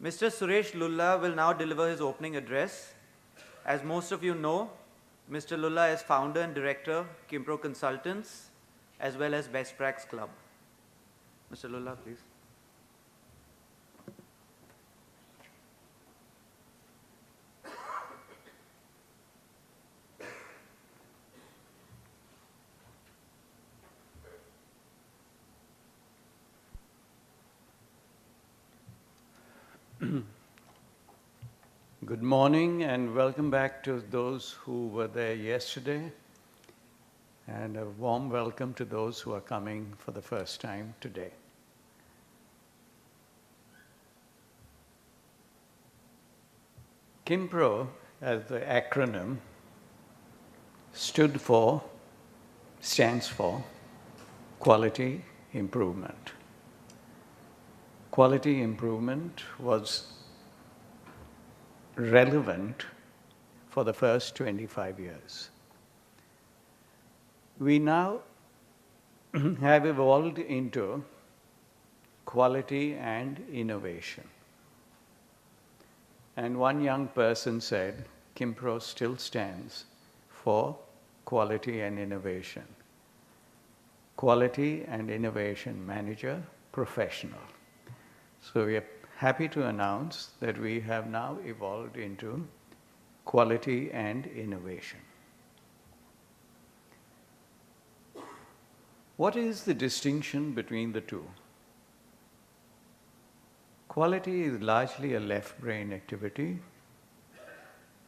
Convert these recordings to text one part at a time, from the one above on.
Mr. Suresh Lulla will now deliver his opening address. As most of you know, Mr. Lulla is founder and director, Qimpro Consultants, as well as Best Prax Club. Mr. Lulla, please. Good morning and welcome back to those who were there yesterday, and a warm welcome to those who are coming for the first time today. Qimpro, as the acronym, stands for Quality Improvement. Quality improvement was relevant for the first 25 years. We now have evolved into quality and innovation. And one young person said, Qimpro still stands for quality and innovation. Quality and innovation manager, professional. So we are happy to announce that we have now evolved into quality and innovation. What is the distinction between the two? Quality is largely a left brain activity,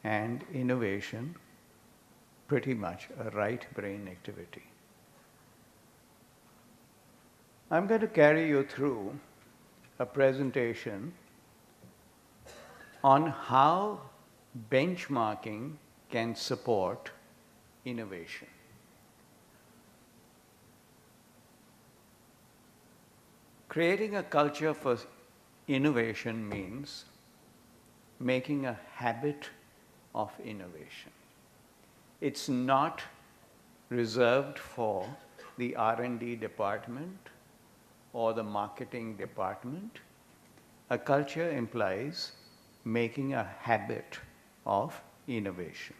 and innovation pretty much a right brain activity. I'm going to carry you through a presentation on how benchmarking can support innovation. Creating a culture for innovation means making a habit of innovation. It's not reserved for the R&D department or the marketing department. A culture implies making a habit of innovation.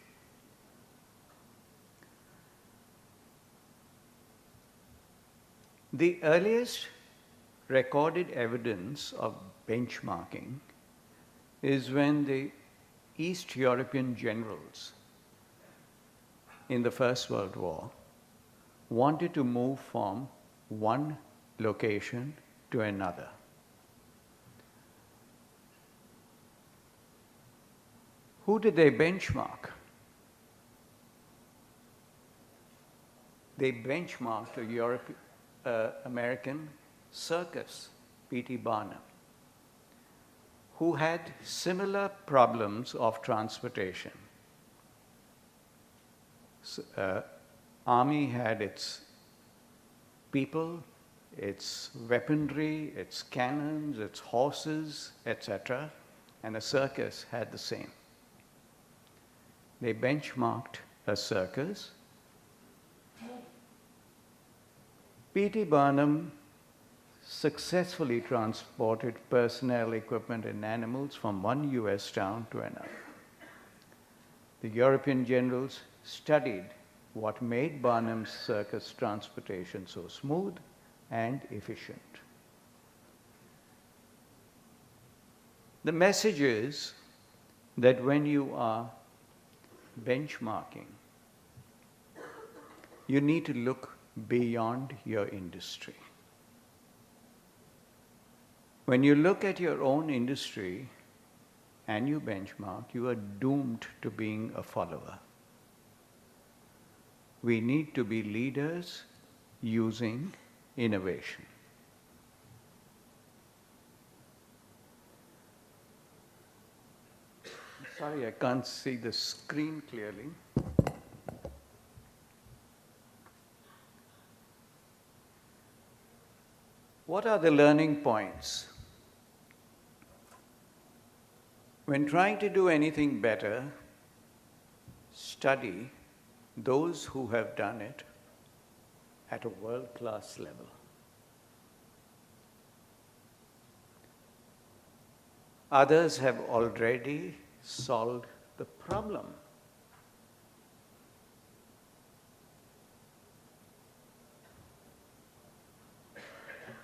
The earliest recorded evidence of benchmarking is when the East European generals in the First World War wanted to move from one location to another. Who did they benchmark? They benchmarked American circus, P.T. Barnum, who had similar problems of transportation. Army had its people, its weaponry, its cannons, its horses, etc., and a circus had the same. They benchmarked a circus. P.T. Barnum successfully transported personnel, equipment, and animals from one US town to another. The European generals studied what made Barnum's circus transportation so smooth and efficient. The message is that when you are benchmarking, you need to look beyond your industry. When you look at your own industry and you benchmark, you are doomed to being a follower. We need to be leaders using innovation. Sorry, I can't see the screen clearly. What are the learning points? When trying to do anything better, study those who have done it at a world-class level. Others have already solved the problem.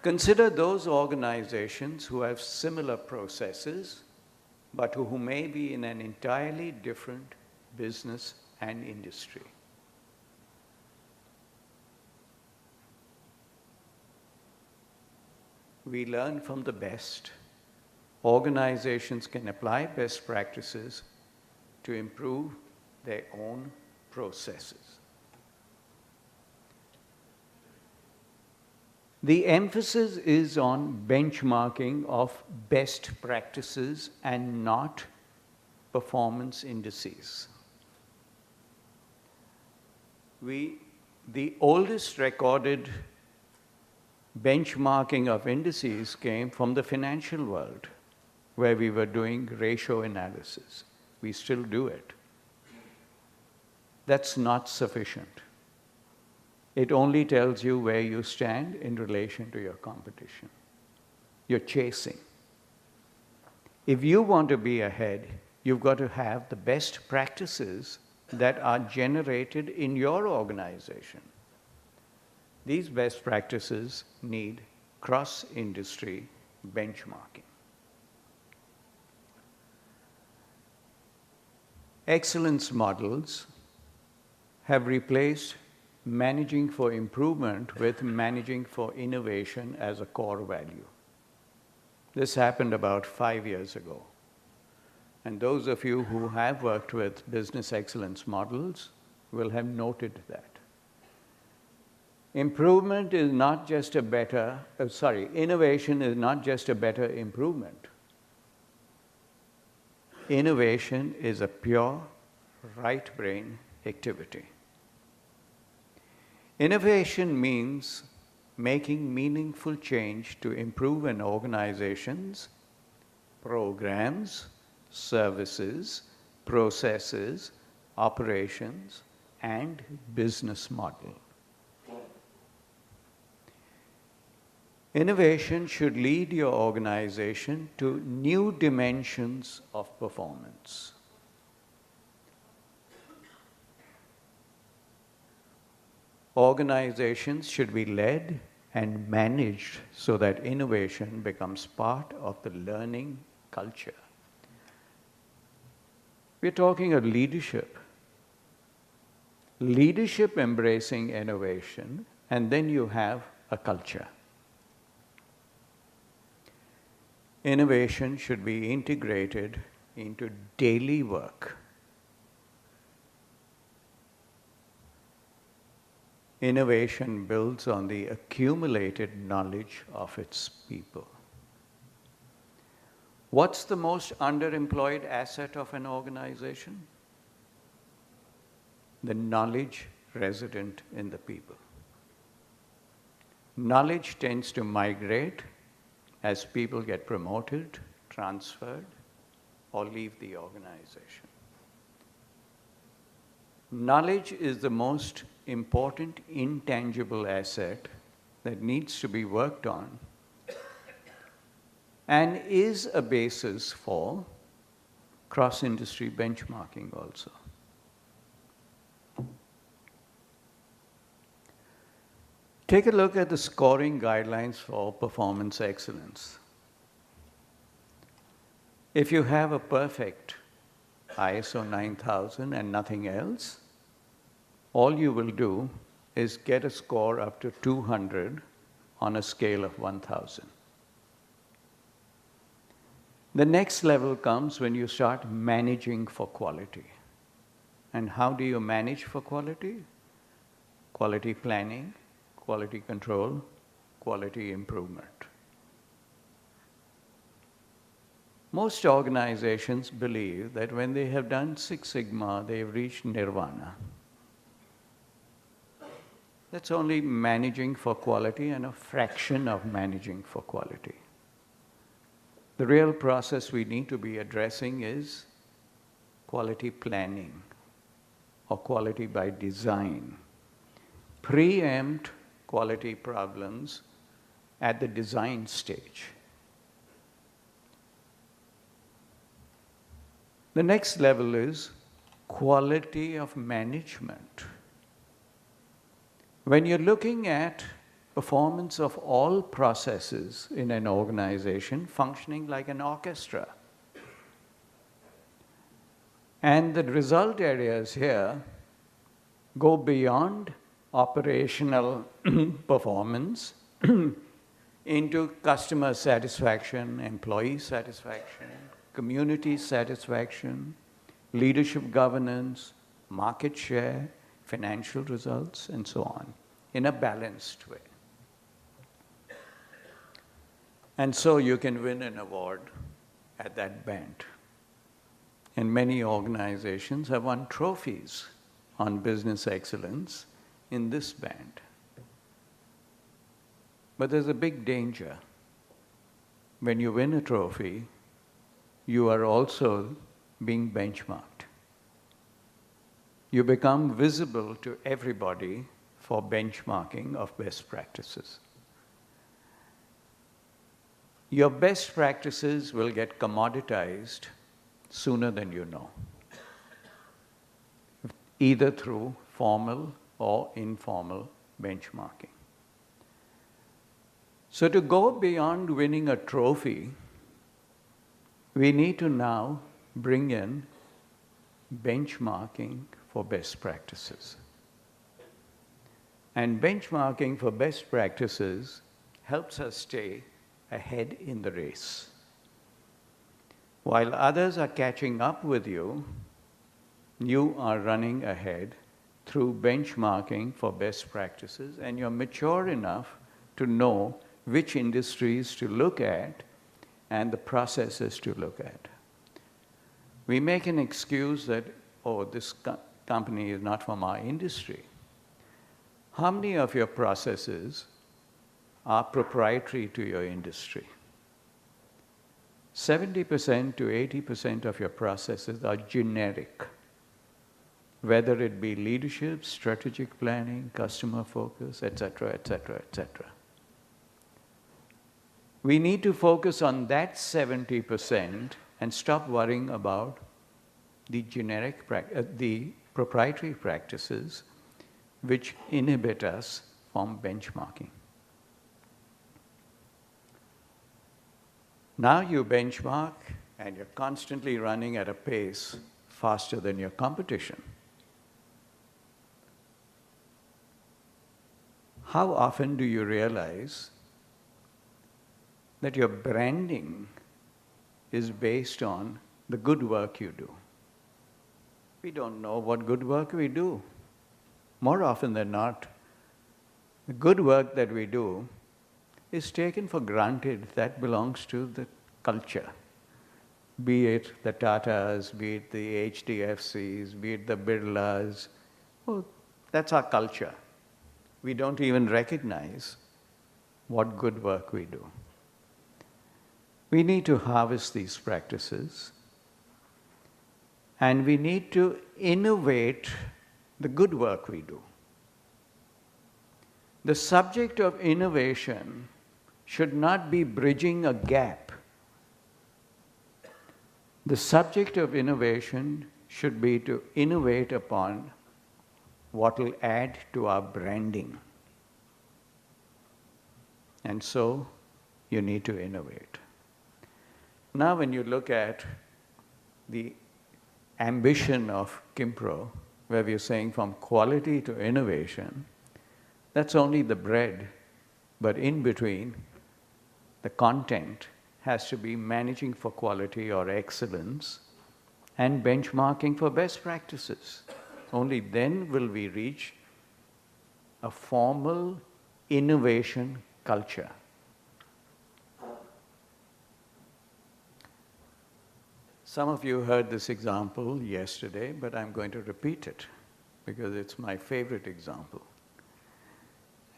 Consider those organizations who have similar processes, but who may be in an entirely different business and industry. We learn from the best. Organizations can apply best practices to improve their own processes. The emphasis is on benchmarking of best practices and not performance indices. The oldest recorded benchmarking of indices came from the financial world, where we were doing ratio analysis. We still do it. That's not sufficient. It only tells you where you stand in relation to your competition. You're chasing. If you want to be ahead, you've got to have the best practices that are generated in your organization. These best practices need cross-industry benchmarking. Excellence models have replaced managing for improvement with managing for innovation as a core value. This happened about 5 years ago. And those of you who have worked with business excellence models will have noted that. Innovation is not just a better improvement. Innovation is a pure right brain activity. Innovation means making meaningful change to improve an organization's programs, services, processes, operations, and business model. Innovation should lead your organization to new dimensions of performance. Organizations should be led and managed so that innovation becomes part of the learning culture. We're talking of leadership. Leadership embracing innovation, and then you have a culture. Innovation should be integrated into daily work. Innovation builds on the accumulated knowledge of its people. What's the most underemployed asset of an organization? The knowledge resident in the people. Knowledge tends to migrate as people get promoted, transferred, or leave the organization. Knowledge is the most important intangible asset that needs to be worked on and is a basis for cross-industry benchmarking also. Take a look at the scoring guidelines for performance excellence. If you have a perfect ISO 9000 and nothing else, all you will do is get a score up to 200 on a scale of 1000. The next level comes when you start managing for quality. And how do you manage for quality? Quality planning, quality control, quality improvement. Most organizations believe that when they have done Six Sigma, they've reached nirvana. That's only managing for quality and a fraction of managing for quality. The real process we need to be addressing is quality planning or quality by design. Preempt quality problems at the design stage. The next level is quality of management. When you're looking at performance of all processes in an organization functioning like an orchestra, and the result areas here go beyond operational performance into customer satisfaction, employee satisfaction, community satisfaction, leadership governance, market share, financial results, and so on, in a balanced way. And so you can win an award at that band. And many organizations have won trophies on business excellence in this band. But there's a big danger. When you win a trophy, you are also being benchmarked. You become visible to everybody for benchmarking of best practices. Your best practices will get commoditized sooner than you know, either through formal or informal benchmarking. So to go beyond winning a trophy, we need to now bring in benchmarking for best practices. And benchmarking for best practices helps us stay ahead in the race. While others are catching up with you, you are running ahead through benchmarking for best practices, and you're mature enough to know which industries to look at and the processes to look at. We make an excuse that, oh, this company is not from our industry. How many of your processes are proprietary to your industry? 70% to 80% of your processes are generic, whether it be leadership, strategic planning, customer focus, etc., etc., etc. We need to focus on that 70% and stop worrying about the the proprietary practices which inhibit us from benchmarking. Now you benchmark and you're constantly running at a pace faster than your competition. How often do you realize that your branding is based on the good work you do? We don't know what good work we do. More often than not, the good work that we do is taken for granted. That belongs to the culture. Be it the Tatas, be it the HDFCs, be it the Birlas. Well, that's our culture. We don't even recognize what good work we do. We need to harvest these practices, and we need to innovate the good work we do. The subject of innovation should not be bridging a gap. The subject of innovation should be to innovate upon what will add to our branding. And so, you need to innovate. Now when you look at the ambition of Qimpro, where we're saying from quality to innovation, that's only the bread, but in between, the content has to be managing for quality or excellence and benchmarking for best practices. Only then will we reach a formal innovation culture. Some of you heard this example yesterday, but I'm going to repeat it because it's my favorite example.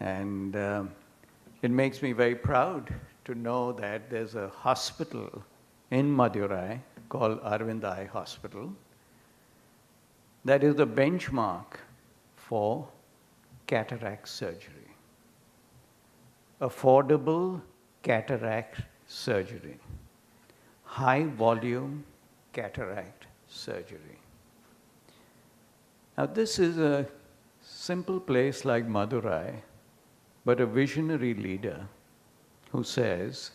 And it makes me very proud to know that there's a hospital in Madurai called Arvind Eye Hospital that is the benchmark for cataract surgery. Affordable cataract surgery. High volume cataract surgery. Now, this is a simple place like Madurai, but a visionary leader who says,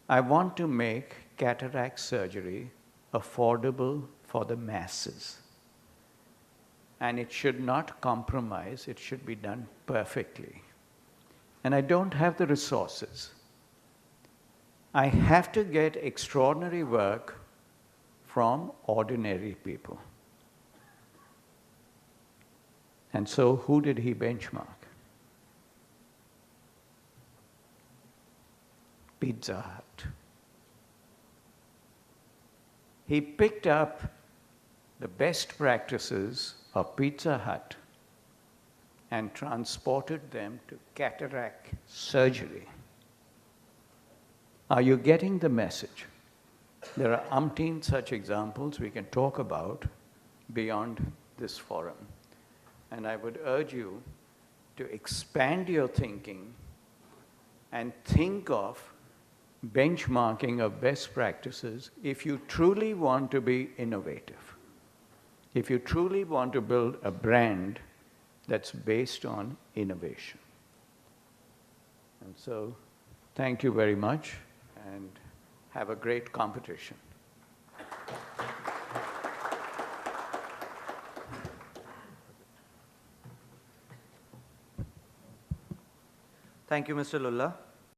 I want to make cataract surgery affordable for the masses. And it should not compromise, it should be done perfectly. And I don't have the resources. I have to get extraordinary work from ordinary people. And so, who did he benchmark? Pizza Hut. He picked up the best practices of Pizza Hut and transported them to cataract surgery. Are you getting the message? There are umpteen such examples we can talk about beyond this forum. And I would urge you to expand your thinking and think of benchmarking of best practices if you truly want to be innovative. If you truly want to build a brand that's based on innovation. And so, thank you very much and have a great competition. Thank you, Mr. Lulla.